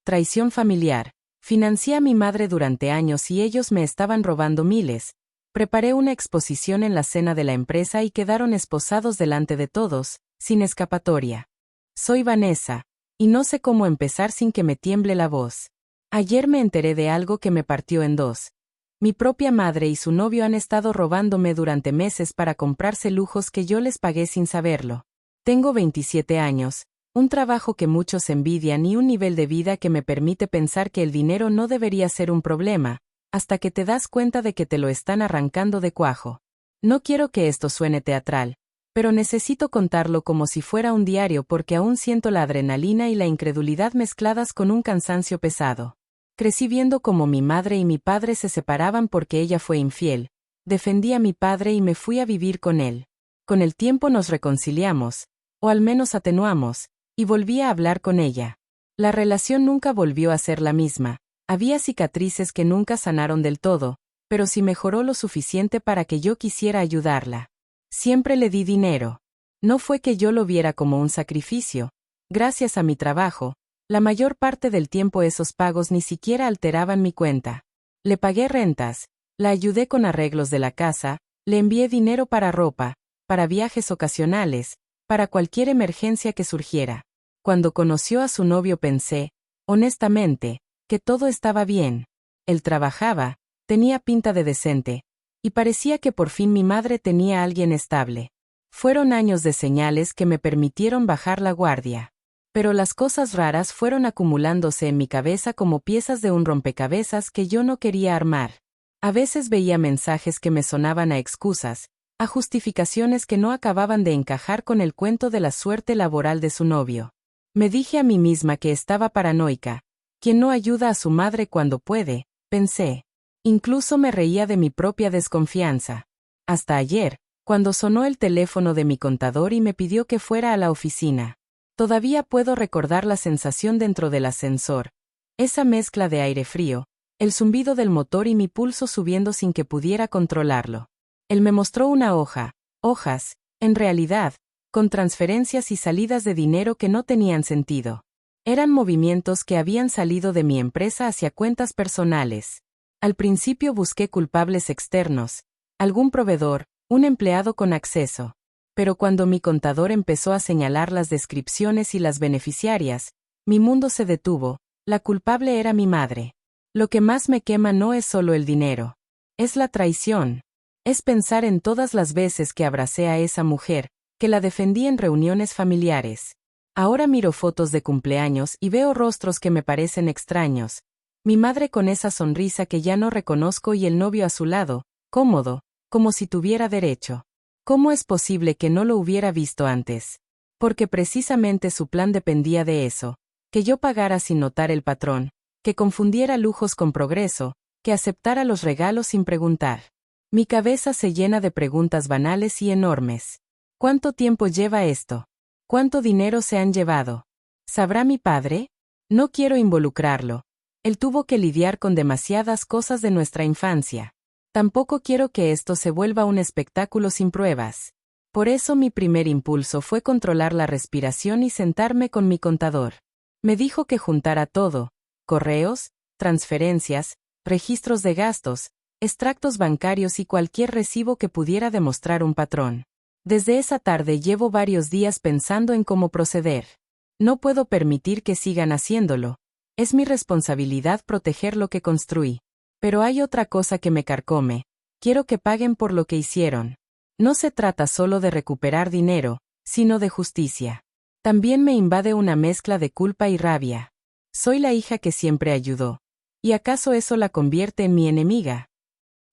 Traición familiar. Financié a mi madre durante años y ellos me estaban robando miles. Preparé una exposición en la cena de la empresa y quedaron esposados delante de todos, sin escapatoria. Soy Vanessa, y no sé cómo empezar sin que me tiemble la voz. Ayer me enteré de algo que me partió en dos. Mi propia madre y su novio han estado robándome durante meses para comprarse lujos que yo les pagué sin saberlo. Tengo 27 años, un trabajo que muchos envidian y un nivel de vida que me permite pensar que el dinero no debería ser un problema, hasta que te das cuenta de que te lo están arrancando de cuajo. No quiero que esto suene teatral, pero necesito contarlo como si fuera un diario porque aún siento la adrenalina y la incredulidad mezcladas con un cansancio pesado. Crecí viendo cómo mi madre y mi padre se separaban porque ella fue infiel. Defendí a mi padre y me fui a vivir con él. Con el tiempo nos reconciliamos, o al menos atenuamos, y volví a hablar con ella. La relación nunca volvió a ser la misma. Había cicatrices que nunca sanaron del todo, pero sí mejoró lo suficiente para que yo quisiera ayudarla. Siempre le di dinero. No fue que yo lo viera como un sacrificio. Gracias a mi trabajo, la mayor parte del tiempo esos pagos ni siquiera alteraban mi cuenta. Le pagué rentas, la ayudé con arreglos de la casa, le envié dinero para ropa, para viajes ocasionales, para cualquier emergencia que surgiera. Cuando conoció a su novio pensé, honestamente, que todo estaba bien. Él trabajaba, tenía pinta de decente, y parecía que por fin mi madre tenía a alguien estable. Fueron años de señales que me permitieron bajar la guardia. Pero las cosas raras fueron acumulándose en mi cabeza como piezas de un rompecabezas que yo no quería armar. A veces veía mensajes que me sonaban a excusas, a justificaciones que no acababan de encajar con el cuento de la suerte laboral de su novio. Me dije a mí misma que estaba paranoica. Quien no ayuda a su madre cuando puede, pensé. Incluso me reía de mi propia desconfianza. Hasta ayer, cuando sonó el teléfono de mi contador y me pidió que fuera a la oficina. Todavía puedo recordar la sensación dentro del ascensor. Esa mezcla de aire frío, el zumbido del motor y mi pulso subiendo sin que pudiera controlarlo. Él me mostró una hojas, en realidad, con transferencias y salidas de dinero que no tenían sentido. Eran movimientos que habían salido de mi empresa hacia cuentas personales. Al principio busqué culpables externos, algún proveedor, un empleado con acceso. Pero cuando mi contador empezó a señalar las descripciones y las beneficiarias, mi mundo se detuvo. La culpable era mi madre. Lo que más me quema no es solo el dinero. Es la traición. Es pensar en todas las veces que abracé a esa mujer, que la defendí en reuniones familiares. Ahora miro fotos de cumpleaños y veo rostros que me parecen extraños. Mi madre con esa sonrisa que ya no reconozco y el novio a su lado, cómodo, como si tuviera derecho. ¿Cómo es posible que no lo hubiera visto antes? Porque precisamente su plan dependía de eso, que yo pagara sin notar el patrón, que confundiera lujos con progreso, que aceptara los regalos sin preguntar. Mi cabeza se llena de preguntas banales y enormes. ¿Cuánto tiempo lleva esto? ¿Cuánto dinero se han llevado? ¿Sabrá mi padre? No quiero involucrarlo. Él tuvo que lidiar con demasiadas cosas de nuestra infancia. Tampoco quiero que esto se vuelva un espectáculo sin pruebas. Por eso mi primer impulso fue controlar la respiración y sentarme con mi contador. Me dijo que juntara todo: correos, transferencias, registros de gastos, extractos bancarios y cualquier recibo que pudiera demostrar un patrón. Desde esa tarde llevo varios días pensando en cómo proceder. No puedo permitir que sigan haciéndolo. Es mi responsabilidad proteger lo que construí. Pero hay otra cosa que me carcome. Quiero que paguen por lo que hicieron. No se trata solo de recuperar dinero, sino de justicia. También me invade una mezcla de culpa y rabia. Soy la hija que siempre ayudó. ¿Y acaso eso la convierte en mi enemiga?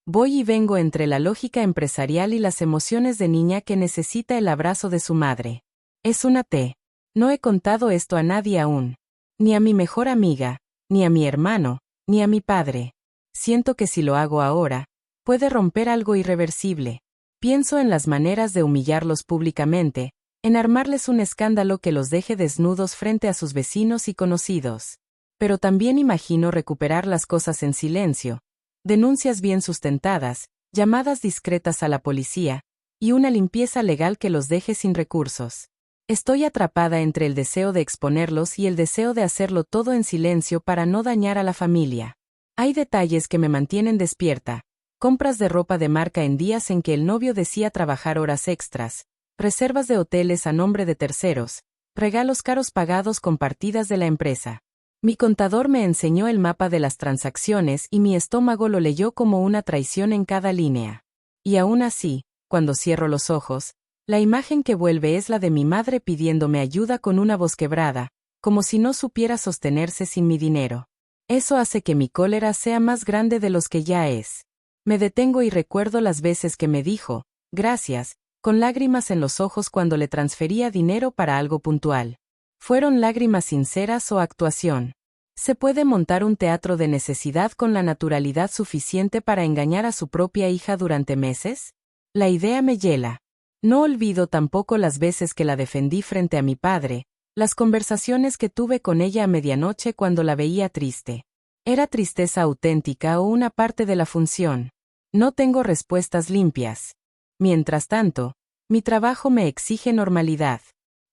Voy y vengo entre la lógica empresarial y las emociones de niña que necesita el abrazo de su madre. Es una T. No he contado esto a nadie aún. Ni a mi mejor amiga, ni a mi hermano, ni a mi padre. Siento que si lo hago ahora, puede romper algo irreversible. Pienso en las maneras de humillarlos públicamente, en armarles un escándalo que los deje desnudos frente a sus vecinos y conocidos. Pero también imagino recuperar las cosas en silencio, denuncias bien sustentadas, llamadas discretas a la policía, y una limpieza legal que los deje sin recursos. Estoy atrapada entre el deseo de exponerlos y el deseo de hacerlo todo en silencio para no dañar a la familia. Hay detalles que me mantienen despierta. Compras de ropa de marca en días en que el novio decía trabajar horas extras, reservas de hoteles a nombre de terceros, regalos caros pagados con partidas de la empresa. Mi contador me enseñó el mapa de las transacciones y mi estómago lo leyó como una traición en cada línea. Y aún así, cuando cierro los ojos, la imagen que vuelve es la de mi madre pidiéndome ayuda con una voz quebrada, como si no supiera sostenerse sin mi dinero. Eso hace que mi cólera sea más grande de los que ya es. Me detengo y recuerdo las veces que me dijo, gracias, con lágrimas en los ojos cuando le transfería dinero para algo puntual. ¿Fueron lágrimas sinceras o actuación? ¿Se puede montar un teatro de necesidad con la naturalidad suficiente para engañar a su propia hija durante meses? La idea me hiela. No olvido tampoco las veces que la defendí frente a mi padre, las conversaciones que tuve con ella a medianoche cuando la veía triste. ¿Era tristeza auténtica o una parte de la función? No tengo respuestas limpias. Mientras tanto, mi trabajo me exige normalidad.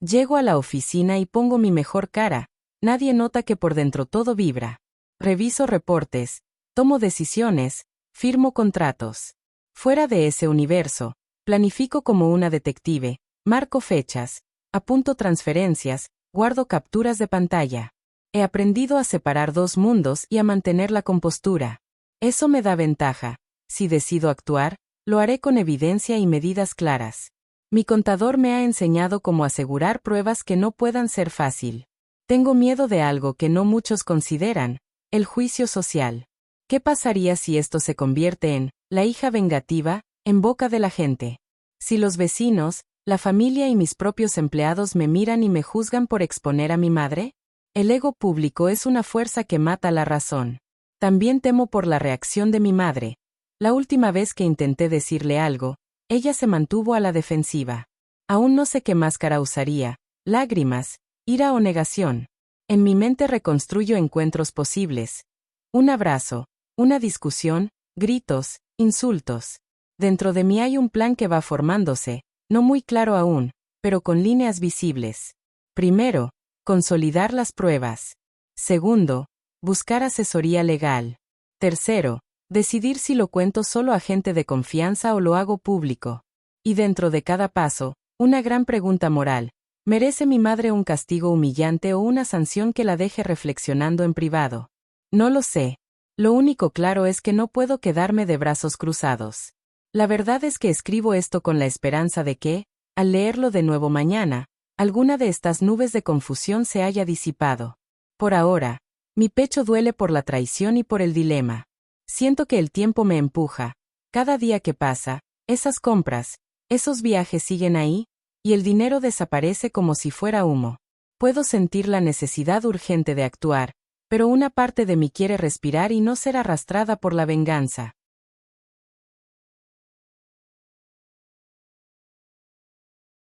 Llego a la oficina y pongo mi mejor cara. Nadie nota que por dentro todo vibra. Reviso reportes, tomo decisiones, firmo contratos. Fuera de ese universo, planifico como una detective, marco fechas, apunto transferencias, guardo capturas de pantalla. He aprendido a separar dos mundos y a mantener la compostura. Eso me da ventaja. Si decido actuar, lo haré con evidencia y medidas claras. Mi contador me ha enseñado cómo asegurar pruebas que no puedan ser fácil. Tengo miedo de algo que no muchos consideran, el juicio social. ¿Qué pasaría si esto se convierte en la hija vengativa, en boca de la gente? Si los vecinos, la familia y mis propios empleados me miran y me juzgan por exponer a mi madre? El ego público es una fuerza que mata la razón. También temo por la reacción de mi madre. La última vez que intenté decirle algo, ella se mantuvo a la defensiva. Aún no sé qué máscara usaría, lágrimas, ira o negación. En mi mente reconstruyo encuentros posibles. Un abrazo, una discusión, gritos, insultos. Dentro de mí hay un plan que va formándose, no muy claro aún, pero con líneas visibles. Primero, consolidar las pruebas. Segundo, buscar asesoría legal. Tercero, decidir si lo cuento solo a gente de confianza o lo hago público. Y dentro de cada paso, una gran pregunta moral. ¿Merece mi madre un castigo humillante o una sanción que la deje reflexionando en privado? No lo sé. Lo único claro es que no puedo quedarme de brazos cruzados. La verdad es que escribo esto con la esperanza de que, al leerlo de nuevo mañana, alguna de estas nubes de confusión se haya disipado. Por ahora, mi pecho duele por la traición y por el dilema. Siento que el tiempo me empuja. Cada día que pasa, esas compras, esos viajes siguen ahí, y el dinero desaparece como si fuera humo. Puedo sentir la necesidad urgente de actuar, pero una parte de mí quiere respirar y no ser arrastrada por la venganza.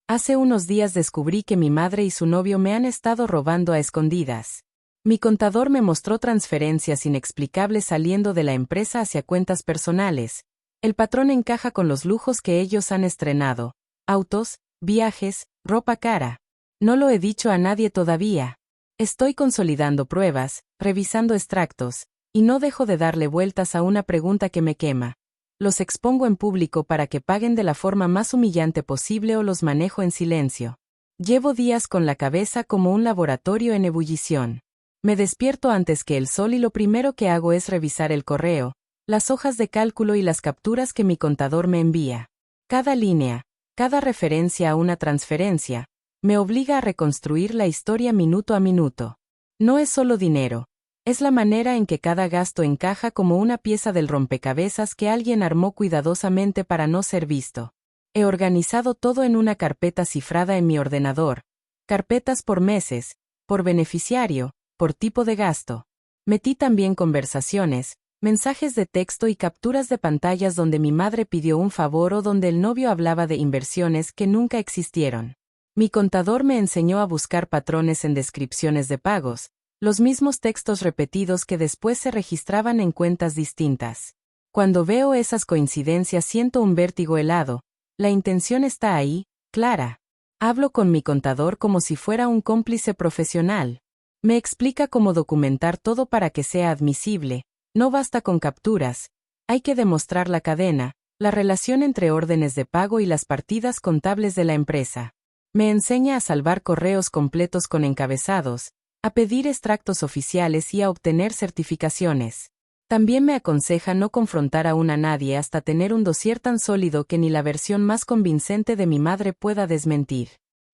Hace unos días descubrí que mi madre y su novio me han estado robando a escondidas. Mi contador me mostró transferencias inexplicables saliendo de la empresa hacia cuentas personales. El patrón encaja con los lujos que ellos han estrenado: autos, viajes, ropa cara. No lo he dicho a nadie todavía. Estoy consolidando pruebas, revisando extractos, y no dejo de darle vueltas a una pregunta que me quema. ¿Los expongo en público para que paguen de la forma más humillante posible o los manejo en silencio? Llevo días con la cabeza como un laboratorio en ebullición. Me despierto antes que el sol y lo primero que hago es revisar el correo, las hojas de cálculo y las capturas que mi contador me envía. Cada línea, cada referencia a una transferencia, me obliga a reconstruir la historia minuto a minuto. No es solo dinero, es la manera en que cada gasto encaja como una pieza del rompecabezas que alguien armó cuidadosamente para no ser visto. He organizado todo en una carpeta cifrada en mi ordenador, carpetas por meses, por beneficiario, por tipo de gasto. Metí también conversaciones, mensajes de texto y capturas de pantallas donde mi madre pidió un favor o donde el novio hablaba de inversiones que nunca existieron. Mi contador me enseñó a buscar patrones en descripciones de pagos, los mismos textos repetidos que después se registraban en cuentas distintas. Cuando veo esas coincidencias siento un vértigo helado. La intención está ahí, clara. Hablo con mi contador como si fuera un cómplice profesional. Me explica cómo documentar todo para que sea admisible. No basta con capturas. Hay que demostrar la cadena, la relación entre órdenes de pago y las partidas contables de la empresa. Me enseña a salvar correos completos con encabezados, a pedir extractos oficiales y a obtener certificaciones. También me aconseja no confrontar aún a nadie hasta tener un dossier tan sólido que ni la versión más convincente de mi madre pueda desmentir.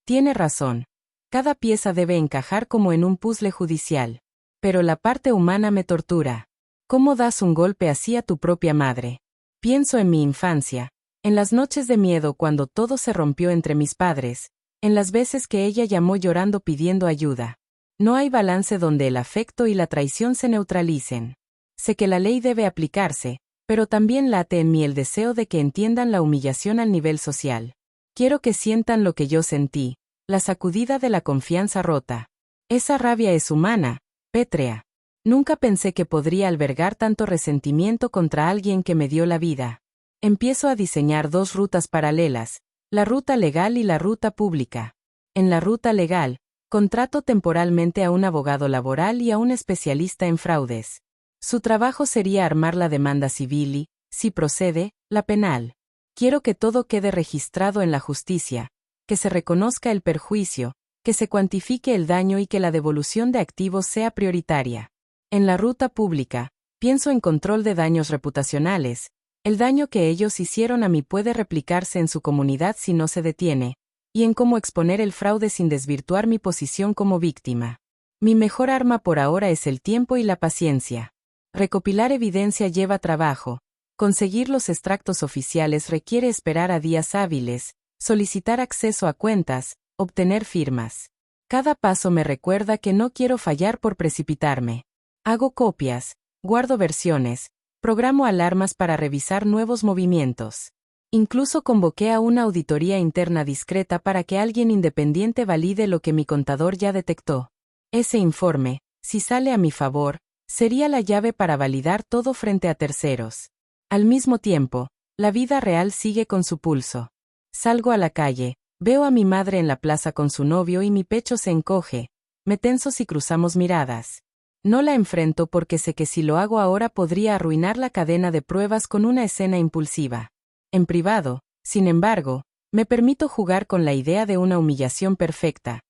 Tiene razón. Cada pieza debe encajar como en un puzzle judicial. Pero la parte humana me tortura. ¿Cómo das un golpe así a tu propia madre? Pienso en mi infancia, en las noches de miedo cuando todo se rompió entre mis padres, en las veces que ella llamó llorando pidiendo ayuda. No hay balance donde el afecto y la traición se neutralicen. Sé que la ley debe aplicarse, pero también late en mí el deseo de que entiendan la humillación al nivel social. Quiero que sientan lo que yo sentí, la sacudida de la confianza rota. Esa rabia es humana, pétrea. Nunca pensé que podría albergar tanto resentimiento contra alguien que me dio la vida. Empiezo a diseñar dos rutas paralelas, la ruta legal y la ruta pública. En la ruta legal, contrato temporalmente a un abogado laboral y a un especialista en fraudes. Su trabajo sería armar la demanda civil y, si procede, la penal. Quiero que todo quede registrado en la justicia, que se reconozca el perjuicio, que se cuantifique el daño y que la devolución de activos sea prioritaria. En la ruta pública, pienso en control de daños reputacionales. El daño que ellos hicieron a mí puede replicarse en su comunidad si no se detiene, y en cómo exponer el fraude sin desvirtuar mi posición como víctima. Mi mejor arma por ahora es el tiempo y la paciencia. Recopilar evidencia lleva trabajo. Conseguir los extractos oficiales requiere esperar a días hábiles, solicitar acceso a cuentas, obtener firmas. Cada paso me recuerda que no quiero fallar por precipitarme. Hago copias, guardo versiones, programo alarmas para revisar nuevos movimientos. Incluso convoqué a una auditoría interna discreta para que alguien independiente valide lo que mi contador ya detectó. Ese informe, si sale a mi favor, sería la llave para validar todo frente a terceros. Al mismo tiempo, la vida real sigue con su pulso. Salgo a la calle, veo a mi madre en la plaza con su novio y mi pecho se encoge, me tenso si cruzamos miradas. No la enfrento porque sé que si lo hago ahora podría arruinar la cadena de pruebas con una escena impulsiva. En privado, sin embargo, me permito jugar con la idea de una humillación perfecta.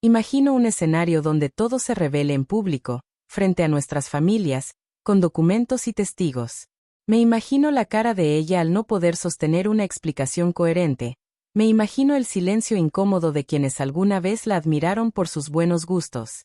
Imagino un escenario donde todo se revele en público, frente a nuestras familias, con documentos y testigos. Me imagino la cara de ella al no poder sostener una explicación coherente. Me imagino el silencio incómodo de quienes alguna vez la admiraron por sus buenos gustos.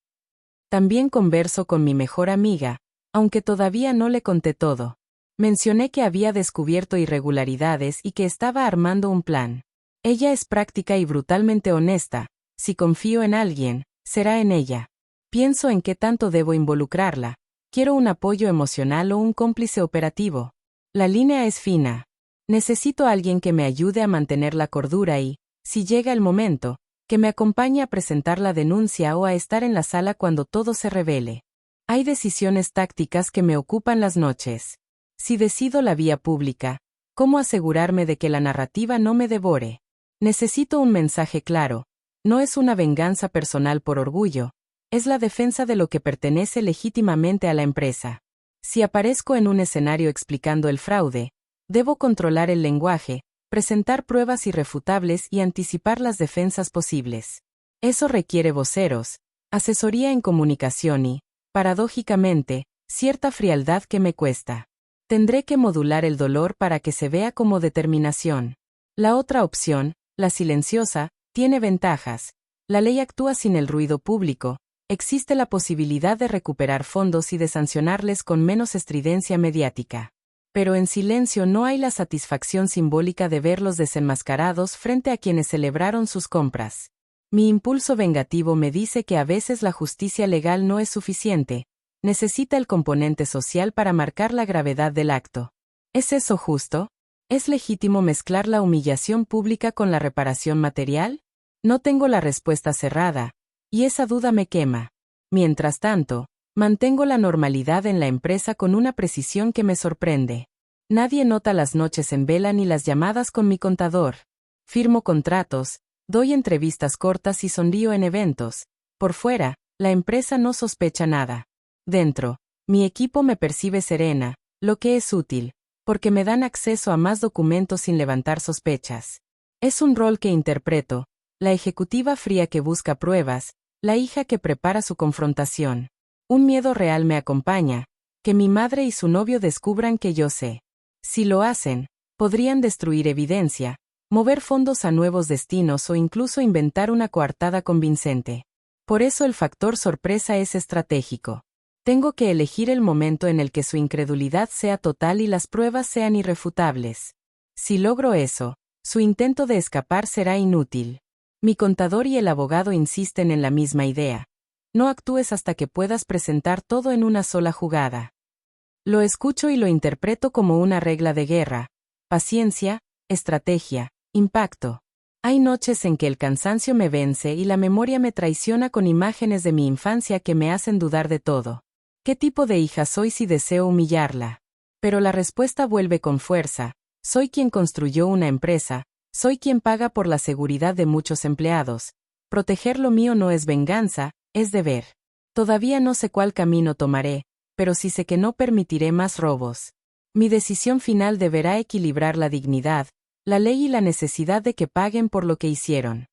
También converso con mi mejor amiga, aunque todavía no le conté todo. Mencioné que había descubierto irregularidades y que estaba armando un plan. Ella es práctica y brutalmente honesta. Si confío en alguien, será en ella. Pienso en qué tanto debo involucrarla. Quiero un apoyo emocional o un cómplice operativo. La línea es fina. Necesito a alguien que me ayude a mantener la cordura y, si llega el momento, que me acompañe a presentar la denuncia o a estar en la sala cuando todo se revele. Hay decisiones tácticas que me ocupan las noches. Si decido la vía pública, ¿cómo asegurarme de que la narrativa no me devore? Necesito un mensaje claro. No es una venganza personal por orgullo. Es la defensa de lo que pertenece legítimamente a la empresa. Si aparezco en un escenario explicando el fraude, debo controlar el lenguaje, presentar pruebas irrefutables y anticipar las defensas posibles. Eso requiere voceros, asesoría en comunicación y, paradójicamente, cierta frialdad que me cuesta. Tendré que modular el dolor para que se vea como determinación. La otra opción, la silenciosa, tiene ventajas. La ley actúa sin el ruido público. Existe la posibilidad de recuperar fondos y de sancionarles con menos estridencia mediática. Pero en silencio no hay la satisfacción simbólica de verlos desenmascarados frente a quienes celebraron sus compras. Mi impulso vengativo me dice que a veces la justicia legal no es suficiente. Necesita el componente social para marcar la gravedad del acto. ¿Es eso justo? ¿Es legítimo mezclar la humillación pública con la reparación material? No tengo la respuesta cerrada, y esa duda me quema. Mientras tanto, mantengo la normalidad en la empresa con una precisión que me sorprende. Nadie nota las noches en vela ni las llamadas con mi contador. Firmo contratos, Doy entrevistas cortas y sonrío en eventos. Por fuera, la empresa no sospecha nada. Dentro, mi equipo me percibe serena, lo que es útil, porque me dan acceso a más documentos sin levantar sospechas. Es un rol que interpreto, la ejecutiva fría que busca pruebas, la hija que prepara su confrontación. Un miedo real me acompaña, que mi madre y su novio descubran que yo sé. Si lo hacen, podrían destruir evidencia, mover fondos a nuevos destinos o incluso inventar una coartada convincente. Por eso el factor sorpresa es estratégico. Tengo que elegir el momento en el que su incredulidad sea total y las pruebas sean irrefutables. Si logro eso, su intento de escapar será inútil. Mi contador y el abogado insisten en la misma idea. No actúes hasta que puedas presentar todo en una sola jugada. Lo escucho y lo interpreto como una regla de guerra. Paciencia, estrategia, impacto. Hay noches en que el cansancio me vence y la memoria me traiciona con imágenes de mi infancia que me hacen dudar de todo. ¿Qué tipo de hija soy si deseo humillarla? Pero la respuesta vuelve con fuerza. Soy quien construyó una empresa, soy quien paga por la seguridad de muchos empleados. Proteger lo mío no es venganza, es deber. Todavía no sé cuál camino tomaré, pero sí sé que no permitiré más robos. Mi decisión final deberá equilibrar la dignidad, la ley y la necesidad de que paguen por lo que hicieron.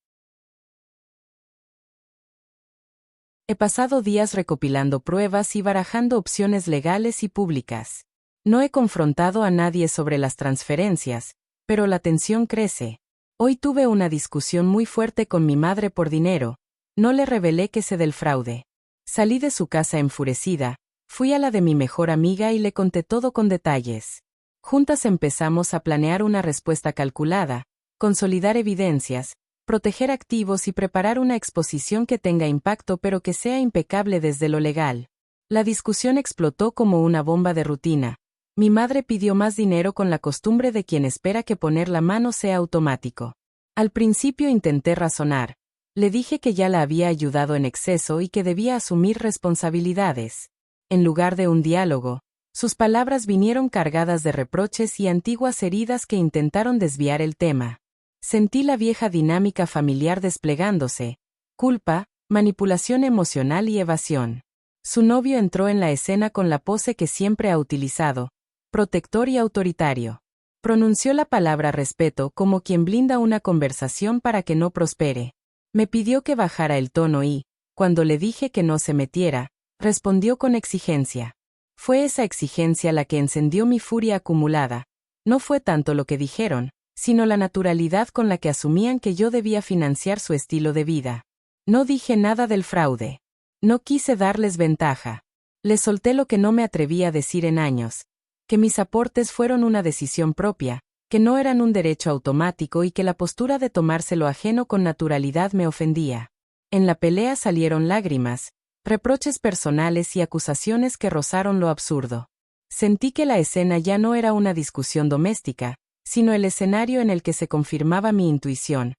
He pasado días recopilando pruebas y barajando opciones legales y públicas. No he confrontado a nadie sobre las transferencias, pero la tensión crece. Hoy tuve una discusión muy fuerte con mi madre por dinero. No le revelé que sé del fraude. Salí de su casa enfurecida, fui a la de mi mejor amiga y le conté todo con detalles. Juntas empezamos a planear una respuesta calculada, consolidar evidencias, proteger activos y preparar una exposición que tenga impacto pero que sea impecable desde lo legal. La discusión explotó como una bomba de rutina. Mi madre pidió más dinero con la costumbre de quien espera que poner la mano sea automático. Al principio intenté razonar. Le dije que ya la había ayudado en exceso y que debía asumir responsabilidades. En lugar de un diálogo, sus palabras vinieron cargadas de reproches y antiguas heridas que intentaron desviar el tema. Sentí la vieja dinámica familiar desplegándose: culpa, manipulación emocional y evasión. Su novio entró en la escena con la pose que siempre ha utilizado: protector y autoritario. Pronunció la palabra respeto como quien blinda una conversación para que no prospere. Me pidió que bajara el tono y, cuando le dije que no se metiera, respondió con exigencia. Fue esa exigencia la que encendió mi furia acumulada. No fue tanto lo que dijeron, sino la naturalidad con la que asumían que yo debía financiar su estilo de vida. No dije nada del fraude. No quise darles ventaja. Les solté lo que no me atreví a decir en años: que mis aportes fueron una decisión propia, que no eran un derecho automático y que la postura de tomárselo ajeno con naturalidad me ofendía. En la pelea salieron lágrimas, reproches personales y acusaciones que rozaron lo absurdo. Sentí que la escena ya no era una discusión doméstica, sino el escenario en el que se confirmaba mi intuición.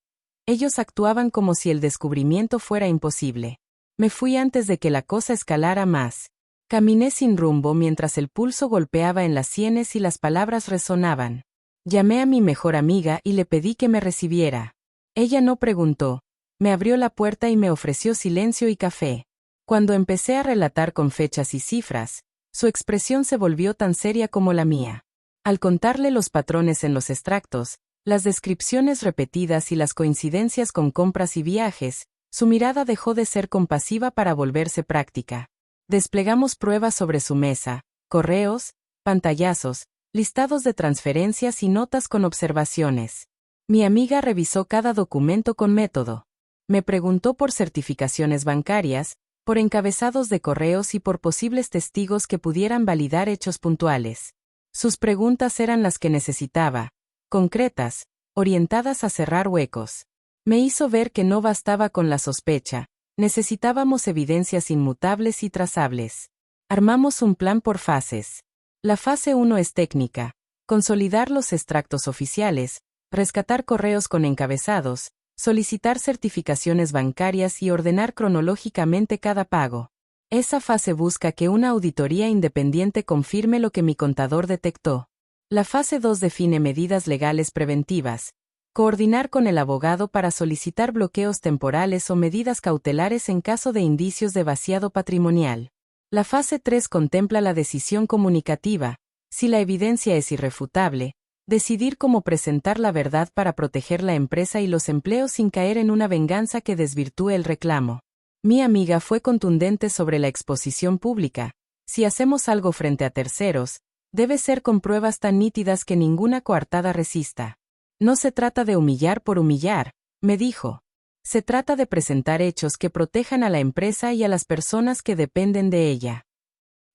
Ellos actuaban como si el descubrimiento fuera imposible. Me fui antes de que la cosa escalara más. Caminé sin rumbo mientras el pulso golpeaba en las sienes y las palabras resonaban. Llamé a mi mejor amiga y le pedí que me recibiera. Ella no preguntó. Me abrió la puerta y me ofreció silencio y café. Cuando empecé a relatar con fechas y cifras, su expresión se volvió tan seria como la mía. Al contarle los patrones en los extractos, las descripciones repetidas y las coincidencias con compras y viajes, su mirada dejó de ser compasiva para volverse práctica. Desplegamos pruebas sobre su mesa: correos, pantallazos, listados de transferencias y notas con observaciones. Mi amiga revisó cada documento con método. Me preguntó por certificaciones bancarias, por encabezados de correos y por posibles testigos que pudieran validar hechos puntuales. Sus preguntas eran las que necesitaba: concretas, orientadas a cerrar huecos. Me hizo ver que no bastaba con la sospecha, necesitábamos evidencias inmutables y trazables. Armamos un plan por fases. La fase 1 es técnica: consolidar los extractos oficiales, rescatar correos con encabezados, solicitar certificaciones bancarias y ordenar cronológicamente cada pago. Esa fase busca que una auditoría independiente confirme lo que mi contador detectó. La fase 2 define medidas legales preventivas: Coordinar con el abogado para solicitar bloqueos temporales o medidas cautelares en caso de indicios de vaciado patrimonial. La fase 3 contempla la decisión comunicativa. Si la evidencia es irrefutable, decidir cómo presentar la verdad para proteger la empresa y los empleos sin caer en una venganza que desvirtúe el reclamo. Mi amiga fue contundente sobre la exposición pública. Si hacemos algo frente a terceros, debe ser con pruebas tan nítidas que ninguna coartada resista. No se trata de humillar por humillar, me dijo. Se trata de presentar hechos que protejan a la empresa y a las personas que dependen de ella.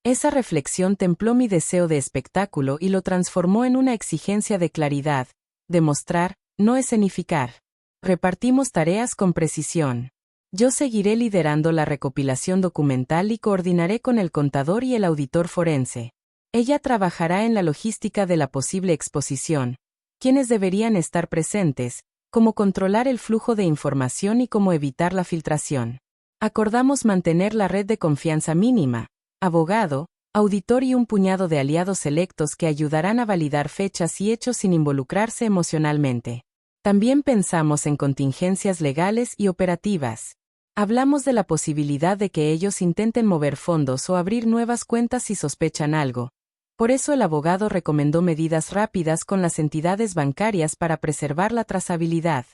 Esa reflexión templó mi deseo de espectáculo y lo transformó en una exigencia de claridad, demostrar, no escenificar. Repartimos tareas con precisión. Yo seguiré liderando la recopilación documental y coordinaré con el contador y el auditor forense. Ella trabajará en la logística de la posible exposición, quiénes deberían estar presentes, cómo controlar el flujo de información y cómo evitar la filtración. Acordamos mantener la red de confianza mínima, abogado, auditor y un puñado de aliados selectos que ayudarán a validar fechas y hechos sin involucrarse emocionalmente. También pensamos en contingencias legales y operativas. Hablamos de la posibilidad de que ellos intenten mover fondos o abrir nuevas cuentas si sospechan algo. Por eso el abogado recomendó medidas rápidas con las entidades bancarias para preservar la trazabilidad.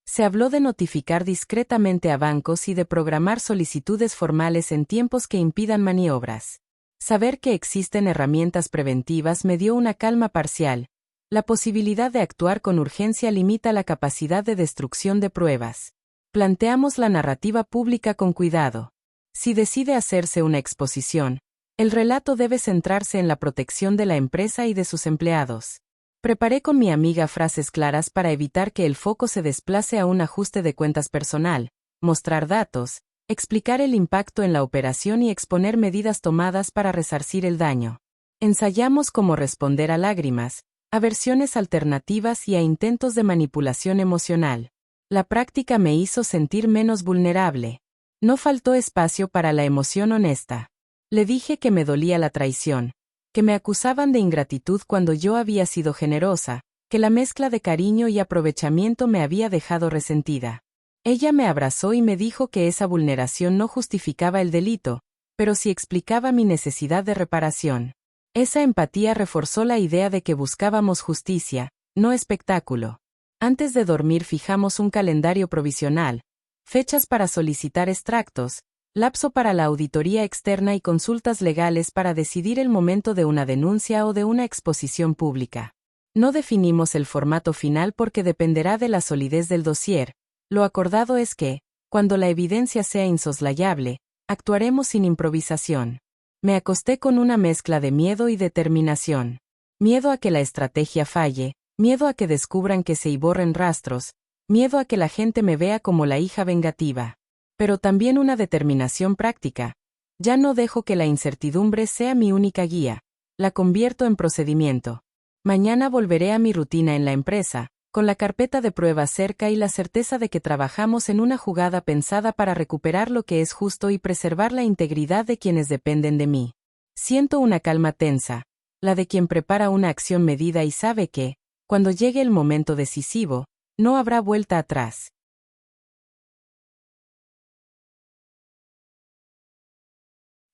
Se habló de notificar discretamente a bancos y de programar solicitudes formales en tiempos que impidan maniobras. Saber que existen herramientas preventivas me dio una calma parcial. La posibilidad de actuar con urgencia limita la capacidad de destrucción de pruebas. Planteamos la narrativa pública con cuidado. Si decide hacerse una exposición, el relato debe centrarse en la protección de la empresa y de sus empleados. Preparé con mi amiga frases claras para evitar que el foco se desplace a un ajuste de cuentas personal, mostrar datos, explicar el impacto en la operación y exponer medidas tomadas para resarcir el daño. Ensayamos cómo responder a lágrimas, a versiones alternativas y a intentos de manipulación emocional. La práctica me hizo sentir menos vulnerable. No faltó espacio para la emoción honesta. Le dije que me dolía la traición, que me acusaban de ingratitud cuando yo había sido generosa, que la mezcla de cariño y aprovechamiento me había dejado resentida. Ella me abrazó y me dijo que esa vulneración no justificaba el delito, pero sí explicaba mi necesidad de reparación. Esa empatía reforzó la idea de que buscábamos justicia, no espectáculo. Antes de dormir fijamos un calendario provisional, fechas para solicitar extractos, lapso para la auditoría externa y consultas legales para decidir el momento de una denuncia o de una exposición pública. No definimos el formato final porque dependerá de la solidez del dossier. Lo acordado es que, cuando la evidencia sea insoslayable, actuaremos sin improvisación. Me acosté con una mezcla de miedo y determinación. Miedo a que la estrategia falle, miedo a que descubran que se borren rastros, miedo a que la gente me vea como la hija vengativa. Pero también una determinación práctica. Ya no dejo que la incertidumbre sea mi única guía. La convierto en procedimiento. Mañana volveré a mi rutina en la empresa, con la carpeta de pruebas cerca y la certeza de que trabajamos en una jugada pensada para recuperar lo que es justo y preservar la integridad de quienes dependen de mí. Siento una calma tensa, la de quien prepara una acción medida y sabe que, cuando llegue el momento decisivo, no habrá vuelta atrás.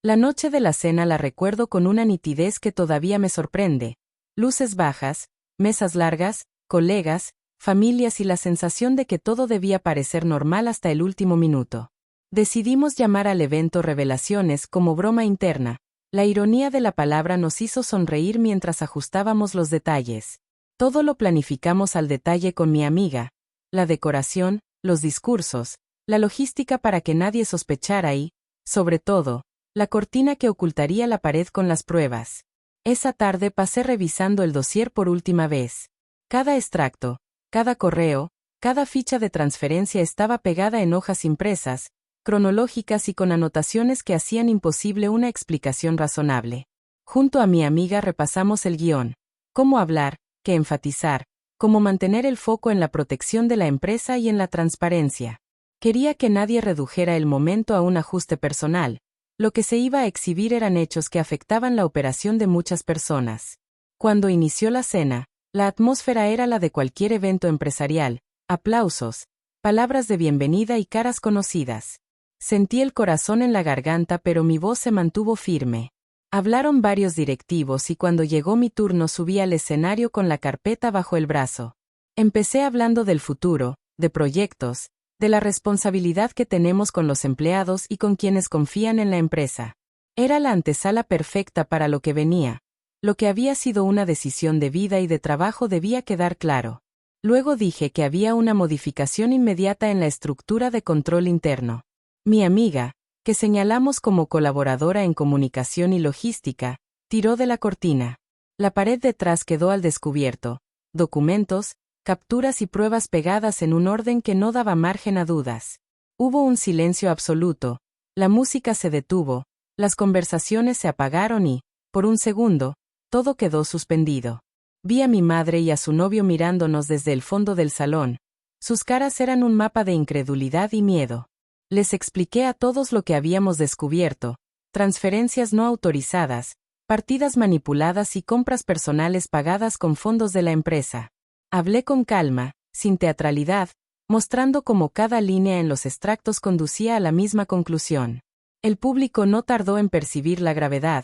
La noche de la cena la recuerdo con una nitidez que todavía me sorprende. Luces bajas, mesas largas, colegas, familias y la sensación de que todo debía parecer normal hasta el último minuto. Decidimos llamar al evento Revelaciones como broma interna. La ironía de la palabra nos hizo sonreír mientras ajustábamos los detalles. Todo lo planificamos al detalle con mi amiga. La decoración, los discursos, la logística para que nadie sospechara y, sobre todo, la cortina que ocultaría la pared con las pruebas. Esa tarde pasé revisando el dossier por última vez. Cada extracto, cada correo, cada ficha de transferencia estaba pegada en hojas impresas, cronológicas y con anotaciones que hacían imposible una explicación razonable. Junto a mi amiga repasamos el guión. Cómo hablar, qué enfatizar, cómo mantener el foco en la protección de la empresa y en la transparencia. Quería que nadie redujera el momento a un ajuste personal. Lo que se iba a exhibir eran hechos que afectaban la operación de muchas personas. Cuando inició la cena, La atmósfera era la de cualquier evento empresarial: aplausos, palabras de bienvenida y caras conocidas. Sentí el corazón en la garganta, pero mi voz se mantuvo firme. Hablaron varios directivos y cuando llegó mi turno subí al escenario con la carpeta bajo el brazo. Empecé hablando del futuro, de proyectos, de la responsabilidad que tenemos con los empleados y con quienes confían en la empresa. Era la antesala perfecta para lo que venía. Lo que había sido una decisión de vida y de trabajo debía quedar claro. Luego dije que había una modificación inmediata en la estructura de control interno. Mi amiga, que señalamos como colaboradora en comunicación y logística, tiró de la cortina. La pared detrás quedó al descubierto: documentos, capturas y pruebas pegadas en un orden que no daba margen a dudas. Hubo un silencio absoluto, la música se detuvo, las conversaciones se apagaron y, por un segundo, todo quedó suspendido. Vi a mi madre y a su novio mirándonos desde el fondo del salón. Sus caras eran un mapa de incredulidad y miedo. Les expliqué a todos lo que habíamos descubierto: transferencias no autorizadas, partidas manipuladas y compras personales pagadas con fondos de la empresa. Hablé con calma, sin teatralidad, mostrando cómo cada línea en los extractos conducía a la misma conclusión. El público no tardó en percibir la gravedad.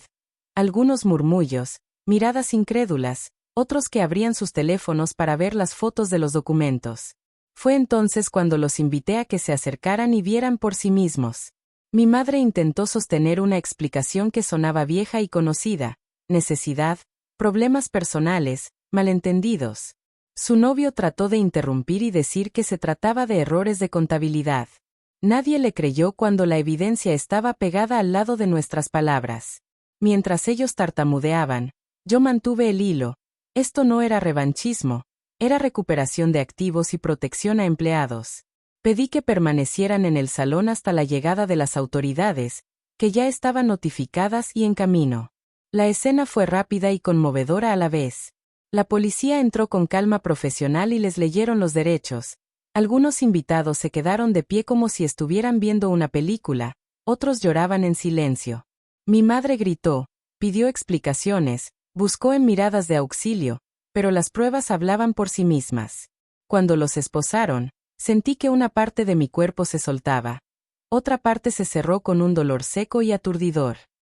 Algunos murmullos, miradas incrédulas, otros que abrían sus teléfonos para ver las fotos de los documentos. Fue entonces cuando los invité a que se acercaran y vieran por sí mismos. Mi madre intentó sostener una explicación que sonaba vieja y conocida: necesidad, problemas personales, malentendidos. Su novio trató de interrumpir y decir que se trataba de errores de contabilidad. Nadie le creyó cuando la evidencia estaba pegada al lado de nuestras palabras. Mientras ellos tartamudeaban, yo mantuve el hilo. Esto no era revanchismo, era recuperación de activos y protección a empleados. Pedí que permanecieran en el salón hasta la llegada de las autoridades, que ya estaban notificadas y en camino. La escena fue rápida y conmovedora a la vez. La policía entró con calma profesional y les leyeron los derechos. Algunos invitados se quedaron de pie como si estuvieran viendo una película, otros lloraban en silencio. Mi madre gritó, pidió explicaciones, buscó en miradas de auxilio, pero las pruebas hablaban por sí mismas. Cuando los esposaron, sentí que una parte de mi cuerpo se soltaba. Otra parte se cerró con un dolor seco y aturdidor.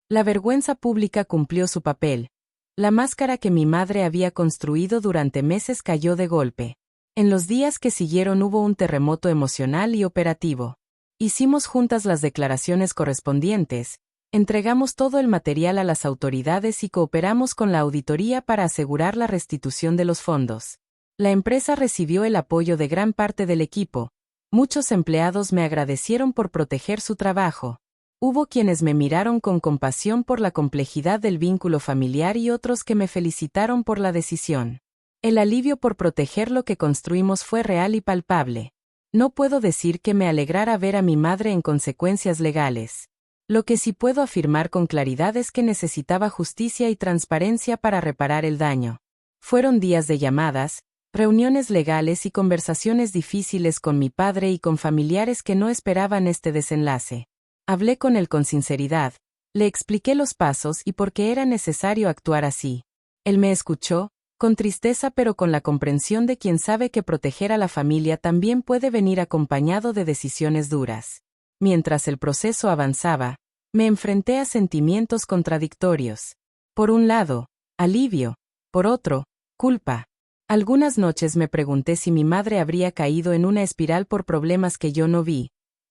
La vergüenza pública cumplió su papel. La máscara que mi madre había construido durante meses cayó de golpe. En los días que siguieron hubo un terremoto emocional y operativo. Hicimos juntas las declaraciones correspondientes, entregamos todo el material a las autoridades y cooperamos con la auditoría para asegurar la restitución de los fondos. La empresa recibió el apoyo de gran parte del equipo. Muchos empleados me agradecieron por proteger su trabajo. Hubo quienes me miraron con compasión por la complejidad del vínculo familiar y otros que me felicitaron por la decisión. El alivio por proteger lo que construimos fue real y palpable. No puedo decir que me alegrara ver a mi madre en consecuencias legales. Lo que sí puedo afirmar con claridad es que necesitaba justicia y transparencia para reparar el daño. Fueron días de llamadas, reuniones legales y conversaciones difíciles con mi padre y con familiares que no esperaban este desenlace. Hablé con él con sinceridad, le expliqué los pasos y por qué era necesario actuar así. Él me escuchó, con tristeza pero con la comprensión de quien sabe que proteger a la familia también puede venir acompañado de decisiones duras. Mientras el proceso avanzaba, me enfrenté a sentimientos contradictorios. Por un lado, alivio; por otro, culpa. Algunas noches me pregunté si mi madre habría caído en una espiral por problemas que yo no vi.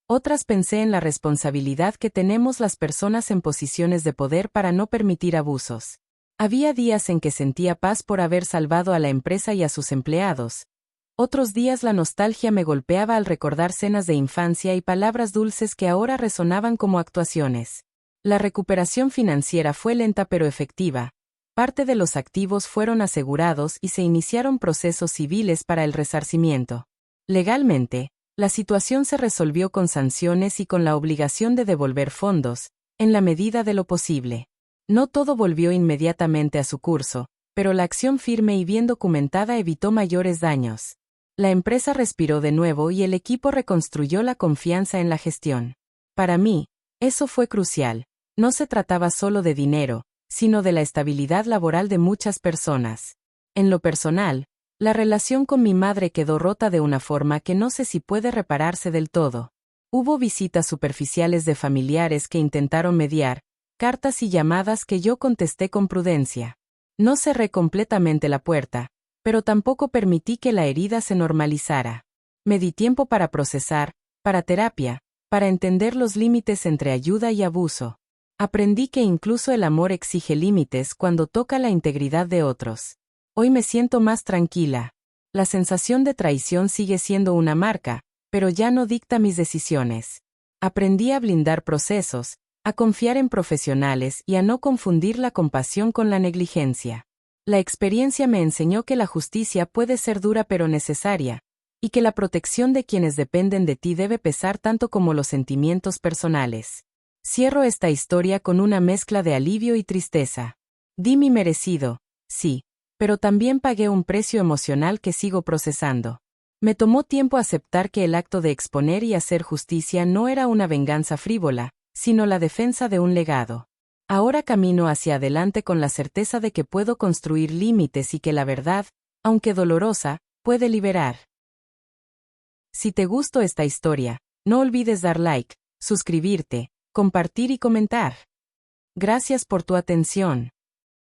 Otras pensé en la responsabilidad que tenemos las personas en posiciones de poder para no permitir abusos. Había días en que sentía paz por haber salvado a la empresa y a sus empleados. Otros días la nostalgia me golpeaba al recordar cenas de infancia y palabras dulces que ahora resonaban como actuaciones. La recuperación financiera fue lenta pero efectiva. Parte de los activos fueron asegurados y se iniciaron procesos civiles para el resarcimiento. Legalmente, la situación se resolvió con sanciones y con la obligación de devolver fondos, en la medida de lo posible. No todo volvió inmediatamente a su curso, pero la acción firme y bien documentada evitó mayores daños. La empresa respiró de nuevo y el equipo reconstruyó la confianza en la gestión. Para mí, eso fue crucial. No se trataba solo de dinero, sino de la estabilidad laboral de muchas personas. En lo personal, la relación con mi madre quedó rota de una forma que no sé si puede repararse del todo. Hubo visitas superficiales de familiares que intentaron mediar, cartas y llamadas que yo contesté con prudencia. No cerré completamente la puerta, pero tampoco permití que la herida se normalizara. Me di tiempo para procesar, para terapia, para entender los límites entre ayuda y abuso. Aprendí que incluso el amor exige límites cuando toca la integridad de otros. Hoy me siento más tranquila. La sensación de traición sigue siendo una marca, pero ya no dicta mis decisiones. Aprendí a blindar procesos, a confiar en profesionales y a no confundir la compasión con la negligencia. La experiencia me enseñó que la justicia puede ser dura pero necesaria, y que la protección de quienes dependen de ti debe pesar tanto como los sentimientos personales. Cierro esta historia con una mezcla de alivio y tristeza. Di mi merecido, sí, pero también pagué un precio emocional que sigo procesando. Me tomó tiempo aceptar que el acto de exponer y hacer justicia no era una venganza frívola, sino la defensa de un legado. Ahora camino hacia adelante con la certeza de que puedo construir límites y que la verdad, aunque dolorosa, puede liberar. Si te gustó esta historia, no olvides dar like, suscribirte, compartir y comentar. Gracias por tu atención.